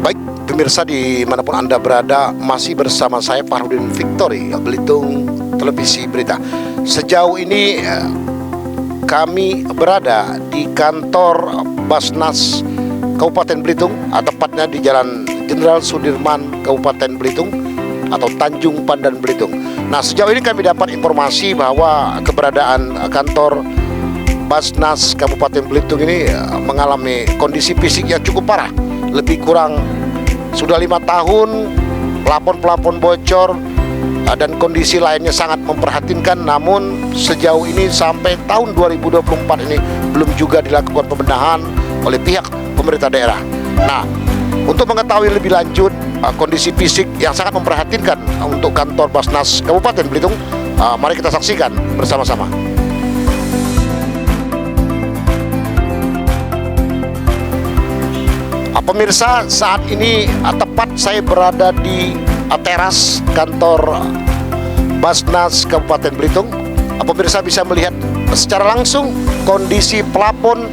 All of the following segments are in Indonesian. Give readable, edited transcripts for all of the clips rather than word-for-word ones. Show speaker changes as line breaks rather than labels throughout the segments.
Baik pemirsa dimanapun Anda berada, masih bersama saya Farudin Victory, Belitung Televisi Berita. Sejauh ini kami berada di kantor Basnas Kabupaten Belitung, tepatnya di Jalan Jenderal Sudirman, Kabupaten Belitung atau Tanjung Pandan Belitung. Nah, sejauh ini kami dapat informasi bahwa keberadaan kantor Basnas Kabupaten Belitung ini mengalami kondisi fisik yang cukup parah. Lebih kurang sudah 5 tahun, plafon-plafon bocor dan kondisi lainnya sangat memprihatinkan. Namun sejauh ini sampai tahun 2024 ini belum juga dilakukan pembenahan oleh pihak pemerintah daerah. Nah, untuk mengetahui lebih lanjut kondisi fisik yang sangat memprihatinkan untuk kantor Basnas Kabupaten Belitung, mari kita saksikan bersama-sama. Pemirsa, saat ini tepat saya berada di teras kantor Basnas Kabupaten Belitung. Pemirsa bisa melihat secara langsung kondisi plafon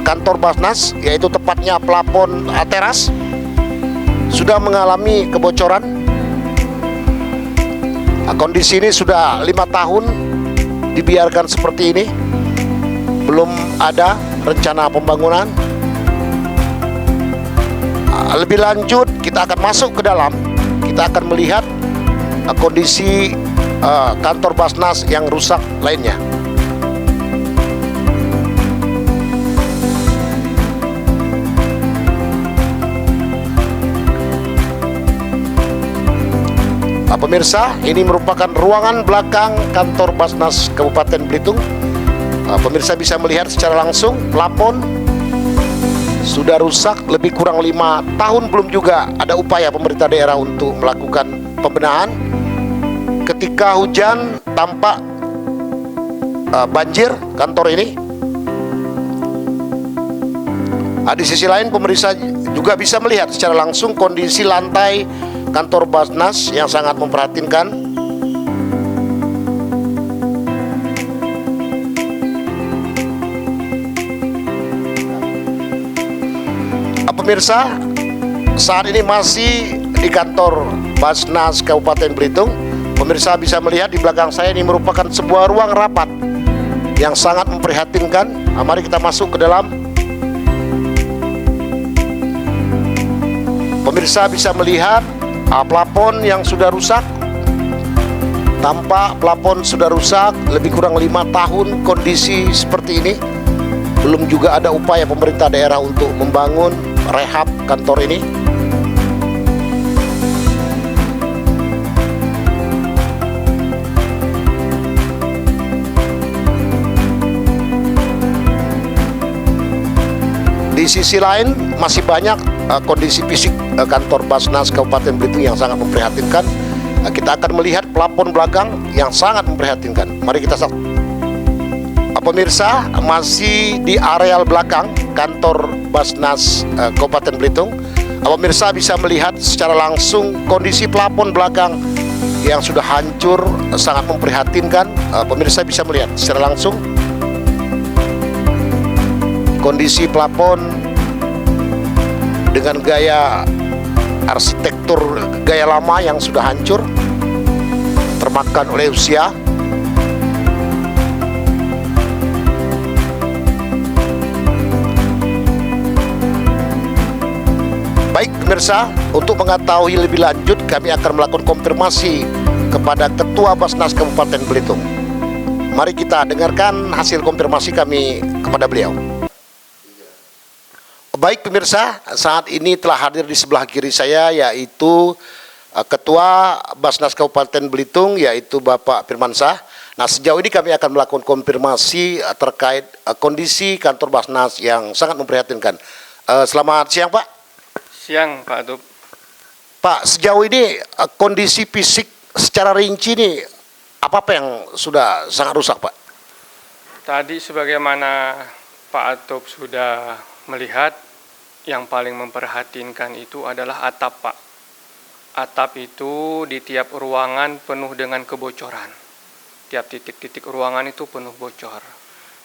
kantor Basnas, yaitu tepatnya plafon teras, sudah mengalami kebocoran. Kondisi ini sudah 5 tahun dibiarkan seperti ini, belum ada rencana pembangunan. Lebih lanjut kita akan masuk ke dalam, kita akan melihat kondisi kantor Basnas yang rusak lainnya. Pemirsa, ini merupakan ruangan belakang kantor Basnas Kabupaten Belitung. Pemirsa bisa melihat secara langsung plafon sudah rusak lebih kurang 5 tahun, belum juga ada upaya pemerintah daerah untuk melakukan pembenahan. Ketika hujan tampak banjir kantor ini. Di sisi lain pemirsa juga bisa melihat secara langsung kondisi lantai kantor Basnas yang sangat memprihatinkan. Pemirsa, saat ini masih di kantor Basnas Kabupaten Belitung. Pemirsa bisa melihat di belakang saya ini merupakan sebuah ruang rapat yang sangat memprihatinkan. Mari kita masuk ke dalam. Pemirsa bisa melihat plafon yang sudah rusak. Tampak plafon sudah rusak lebih kurang 5 tahun kondisi seperti ini. Belum juga ada upaya pemerintah daerah untuk membangun rehab kantor ini. Di sisi lain masih banyak kondisi fisik kantor Basnas Kabupaten Belitung yang sangat memprihatinkan. Kita akan melihat plafon belakang yang sangat memprihatinkan. Mari kita saksikan. Pemirsa, masih di areal belakang kantor Basnas Kabupaten Belitung. Pemirsa bisa melihat secara langsung kondisi plafon belakang yang sudah hancur, sangat memprihatinkan. Pemirsa bisa melihat secara langsung kondisi plafon dengan gaya arsitektur gaya lama yang sudah hancur, termakan oleh usia. Baik pemirsa, untuk mengetahui lebih lanjut kami akan melakukan konfirmasi kepada Ketua Basnas Kabupaten Belitung. Mari kita dengarkan hasil konfirmasi kami kepada beliau. Baik pemirsa, saat ini telah hadir di sebelah kiri saya yaitu Ketua Basnas Kabupaten Belitung, yaitu Bapak Firmansyah. Nah, sejauh ini kami akan melakukan konfirmasi terkait kondisi kantor Basnas yang sangat memprihatinkan. Selamat siang Pak.
Siang Pak Atub.
Pak, sejauh ini kondisi fisik secara rinci ini apa yang sudah sangat rusak Pak?
Tadi sebagaimana Pak Atub sudah melihat, yang paling memperhatinkan itu adalah atap, Pak. Atap itu di tiap ruangan penuh dengan kebocoran. Tiap titik-titik ruangan itu penuh bocor.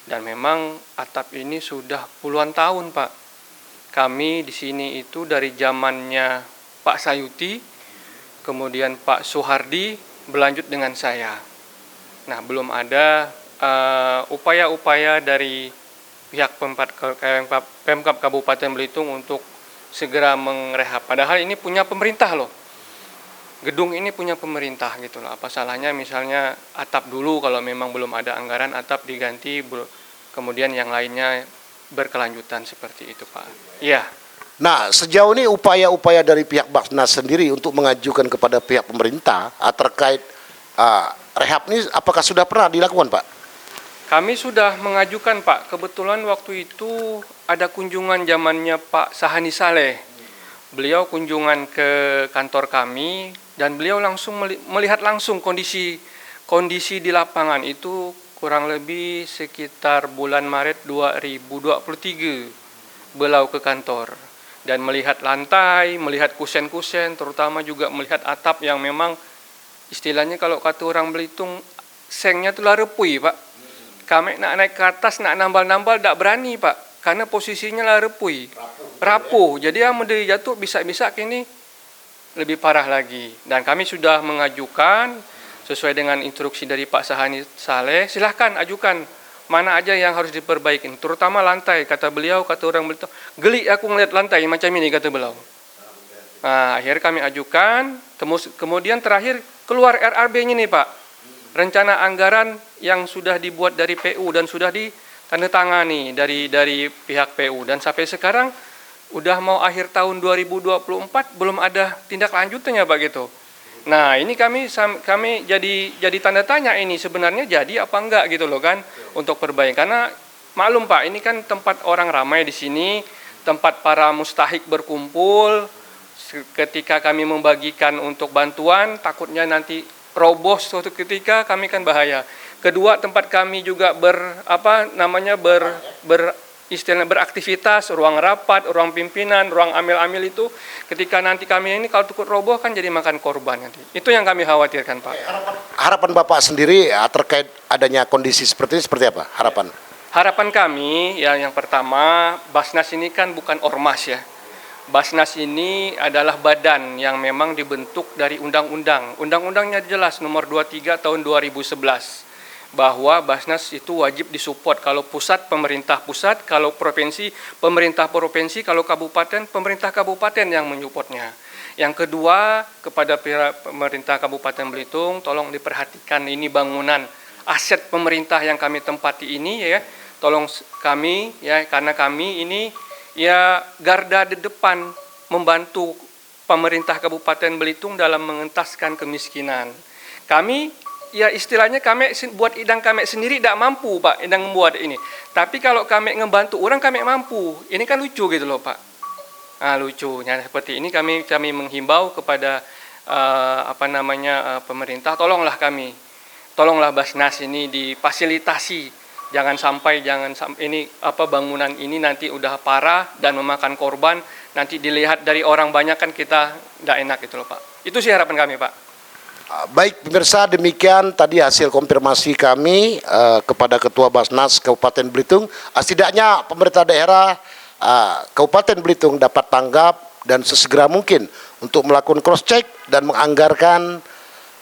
Dan memang atap ini sudah puluhan tahun, Pak. Kami di sini itu dari zamannya Pak Sayuti, kemudian Pak Suhardi, berlanjut dengan saya. Nah, belum ada upaya-upaya dari pihak Pemkab Kabupaten Belitung untuk segera mengrehab. Padahal ini punya pemerintah loh. Gedung ini punya pemerintah gitu loh. Apa salahnya misalnya atap dulu kalau memang belum ada anggaran atap diganti, kemudian yang lainnya berkelanjutan seperti itu, Pak. Iya.
Nah, sejauh ini upaya-upaya dari pihak Basnas sendiri untuk mengajukan kepada pihak pemerintah terkait rehab ini apakah sudah pernah dilakukan, Pak?
Kami sudah mengajukan, Pak. Kebetulan waktu itu ada kunjungan zamannya Pak Sahani Saleh. Beliau kunjungan ke kantor kami dan beliau langsung melihat langsung kondisi di lapangan itu kurang lebih sekitar bulan Maret 2023 beliau ke kantor dan melihat lantai, melihat kusen-kusen, terutama juga melihat atap yang memang istilahnya kalau kata orang Belitung sengnya tuh larepui, Pak. Kami nak naik ke atas, nak nambal-nambal tak berani, Pak, karena posisinya larepui, rapuh. Jadi yang mendiri jatuh bisa-bisa kini lebih parah lagi. Dan kami sudah mengajukan sesuai dengan instruksi dari Pak Sahani Saleh, silahkan ajukan mana aja yang harus diperbaiki, terutama lantai. Kata beliau, kata orang Belitung, geli aku ngeliat lantai macam ini, kata beliau. Nah, akhirnya kami ajukan, kemudian terakhir keluar RRB-nya nih, Pak. Rencana anggaran yang sudah dibuat dari PU dan sudah ditandatangani dari pihak PU, dan sampai sekarang udah mau akhir tahun 2024 belum ada tindak lanjutnya, Pak, gitu. Nah, ini kami jadi tanda tanya, ini sebenarnya jadi apa enggak gitu loh kan untuk perbaikan. Karena maklum, Pak, ini kan tempat orang ramai di sini, tempat para mustahik berkumpul. Ketika kami membagikan untuk bantuan, takutnya nanti roboh suatu ketika, kami kan bahaya. Kedua, tempat kami juga istilahnya beraktivitas, ruang rapat, ruang pimpinan, ruang amil-amil itu ketika nanti kami ini kalau tukut roboh kan jadi makan korban nanti. Itu yang kami khawatirkan, Pak.
Harapan Bapak sendiri terkait adanya kondisi seperti ini seperti apa?
Harapan kami ya, yang pertama, Basnas ini kan bukan ormas ya. Basnas ini adalah badan yang memang dibentuk dari undang-undang. Undang-undangnya jelas nomor 23 tahun 2011. Bahwa Basnas itu wajib disupport, kalau pusat pemerintah pusat, kalau provinsi pemerintah provinsi, kalau kabupaten pemerintah kabupaten yang menyupportnya. Yang kedua, kepada pemerintah Kabupaten Belitung, tolong diperhatikan ini bangunan aset pemerintah yang kami tempati ini ya, tolong kami ya, karena kami ini ya garda di depan membantu pemerintah Kabupaten Belitung dalam mengentaskan kemiskinan. Kami ya istilahnya kami buat idang kami sendiri tidak mampu, Pak, idang membuat ini. Tapi kalau kami ngebantu orang kami mampu. Ini kan lucu gitu loh, Pak. Nah, lucunya seperti ini kami menghimbau kepada pemerintah, tolonglah Basnas ini difasilitasi. Jangan sampai ini bangunan ini nanti udah parah dan memakan korban, nanti dilihat dari orang banyak kan kita tidak enak gitu loh, Pak. Itu sih harapan kami, Pak.
Baik pemirsa, demikian tadi hasil konfirmasi kami kepada Ketua Basnas Kabupaten Belitung. Setidaknya pemerintah daerah Kabupaten Belitung dapat tanggap dan sesegera mungkin untuk melakukan cross check dan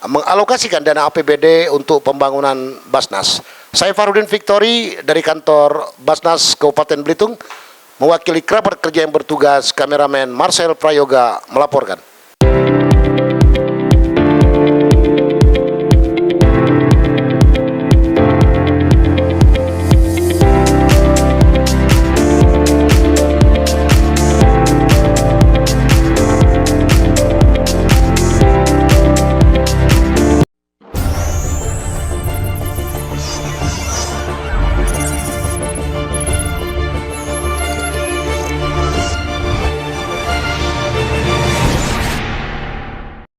mengalokasikan dana APBD untuk pembangunan Basnas. Saya Farudin Victory dari kantor Basnas Kabupaten Belitung, mewakili kerabat kerja yang bertugas, kameramen Marcel Prayoga melaporkan.